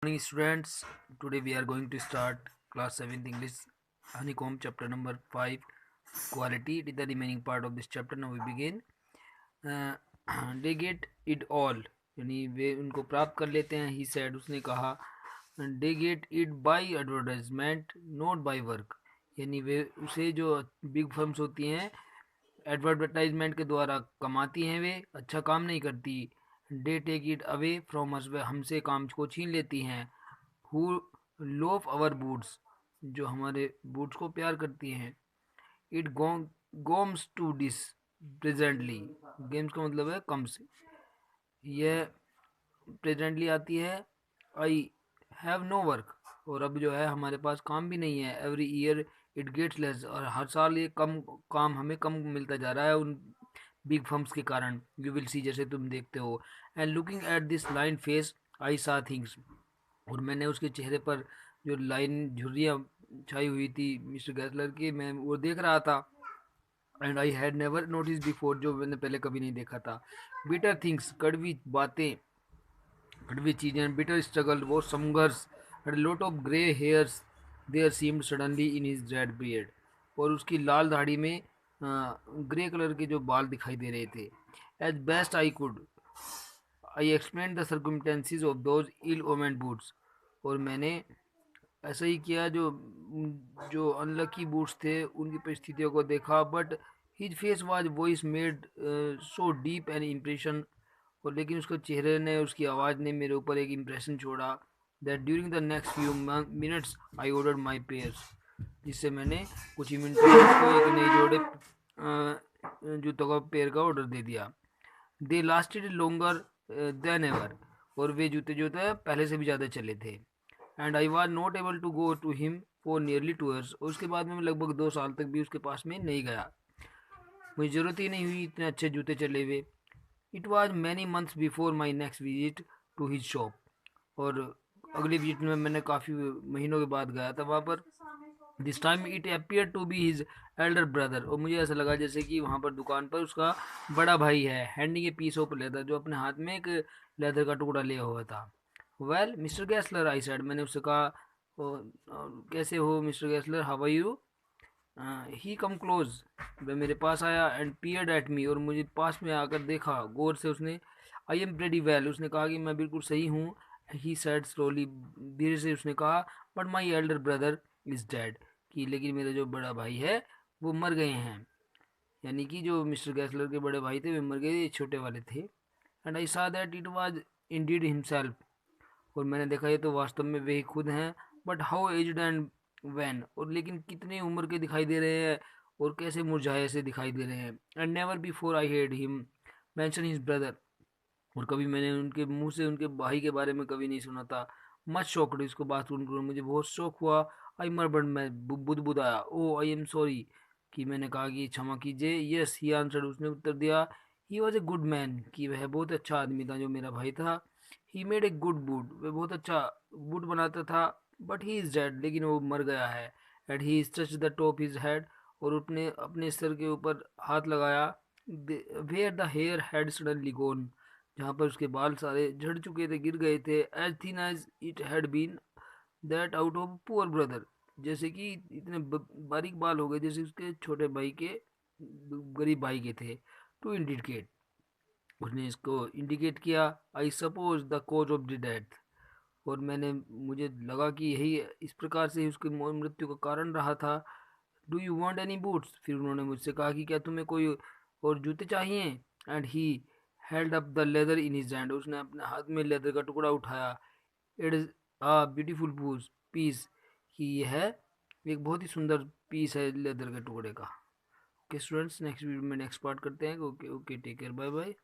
Morning students, today we are going to start class 7th English honeycomb chapter number 5 quality. It is the remaining part of this chapter. Now we begin. uh, they get it all, यानी वे उनको प्राप्त कर लेते हैं. He said, उसने कहा, they get it by advertisement not by work, यानी वे उसे जो बिग फर्म्स होती हैं एडवर्टाइजमेंट के द्वारा कमाती हैं, वे अच्छा काम नहीं करती. They take it away from us, वे हमसे काम को छीन लेती हैं. हु लोव आवर बूट्स, जो हमारे बूट्स को प्यार करती हैं. It comes to this presently, games का मतलब है कम से, यह प्रेजेंटली आती है. आई हैव नो वर्क, और अब जो है हमारे पास काम भी नहीं है. Every year it gets less, और हर साल ये कम काम हमें कम मिलता जा रहा है उन बिग फर्म्स के कारण. यू विल सी, जैसे तुम देखते हो. And looking at this line face I सा थिंग्स, और मैंने उसके चेहरे पर जो लाइन झुर्रियाँ छाई हुई थी मिस्टर गैसलर की, मैं वो देख रहा था. And I had never notice before, जो मैंने पहले कभी नहीं देखा था. बिटर थिंग्स, कड़वी बातें, कड़वी चीज़ें. बिटर स्ट्रगल, वो संघर्ष. Lot of grey hairs there seemed suddenly in his red beard, और उसकी लाल दाढ़ी में ग्रे कलर के जो बाल दिखाई दे रहे थे. As best I could I explain the circumstances of those ill omened boots, और मैंने ऐसा ही किया, जो जो अनलकी बूट्स थे उनकी परिस्थितियों को देखा. But his face was voice made so deep an impression, और लेकिन उसके चेहरे ने, उसकी आवाज़ ने मेरे ऊपर एक इम्प्रेशन छोड़ा. That during the next few minutes I order my pairs, जिससे मैंने कुछ ही मिनटों में उसको एक नए जोड़े जूतों का पेयर का ऑर्डर दे दिया. दे लास्टेड लोंगर देन एवर, और वे जूते जो थे पहले से भी ज़्यादा चले थे. And I was not able to go to him for nearly 2 years, और उसके बाद में मैं लगभग 2 साल तक भी उसके पास में नहीं गया. मुझे ज़रूरत ही नहीं हुई, इतने अच्छे जूते चले हुए. It was many months before my next visit to his shop, और अगली विजिट में मैंने काफ़ी महीनों के बाद गया था वहाँ पर. This time it appear to be his elder brother, और मुझे ऐसा लगा जैसे कि वहाँ पर दुकान पर उसका बड़ा भाई है. Handing a piece of leather, जो अपने हाथ में एक लेदर का टुकड़ा लिया हुआ था. Well mister Gessler I said, मैंने उससे कहा, कैसे हो mister Gessler, how are you. He come close, वह मेरे पास आया. एंड पियर्ड एट मी, और मुझे पास में आकर देखा गौर से. उसने आई एम प्रेटी वेल, उसने कहा कि मैं बिल्कुल सही हूँ. ही सैड स्लोली, धीरे से उसने कहा, but my elder brother is dead, कि लेकिन मेरा जो बड़ा भाई है वो मर गए हैं. यानी कि जो मिस्टर गैसलर के बड़े भाई थे वे मर गए, ये छोटे वाले थे. एंड आई सा that it was Indeed himself, और मैंने देखा ये तो वास्तव में वे ही खुद हैं. But how aged and wan, और लेकिन कितनी उम्र के दिखाई दे रहे हैं, और कैसे मुरझाए से दिखाई दे रहे हैं. And never before I head him mention his brother, और कभी मैंने उनके मुंह से उनके भाई के बारे में कभी नहीं सुना था. मच शॉक्ड, इसको बात सुनकर मुझे बहुत शौक हुआ. आई मरबड, मैं बुदबुदाया. ओ आई एम सॉरी, कि मैंने कहा कि क्षमा कीजिए. यस ही आंसर्ड, उसने उत्तर दिया. He was a good man, कि वह बहुत अच्छा आदमी था जो मेरा भाई था. He made a good boot, वह बहुत अच्छा बूट बनाता था. बट ही इज़ डेड, लेकिन वो मर गया है. And he is touch the top his head, और उसने अपने सर के ऊपर हाथ लगाया. Where the hair had suddenly gone, जहाँ पर उसके बाल सारे झड़ चुके थे, गिर गए थे. As thin as it had been that out of poor brother, जैसे कि इतने बारीक बाल हो गए जैसे उसके छोटे भाई के, गरीब भाई के थे. टू इंडिकेट, उसने इसको इंडिकेट किया. I suppose the cause of the death, और मैंने, मुझे लगा कि यही इस प्रकार से उसकी मृत्यु का कारण रहा था. Do you want any boots, फिर उन्होंने मुझसे कहा कि क्या तुम्हें कोई और जूते चाहिए. And he held up the leather in his hand, उसने अपने हाथ में लेदर का टुकड़ा उठाया. It is a beautiful piece, कि यह एक बहुत ही सुंदर पीस है लेदर के टुकड़े का. ओके स्टूडेंट्स, नेक्स्ट वीडियो में नेक्स्ट पार्ट करते हैं. Okay okay, take care, bye bye.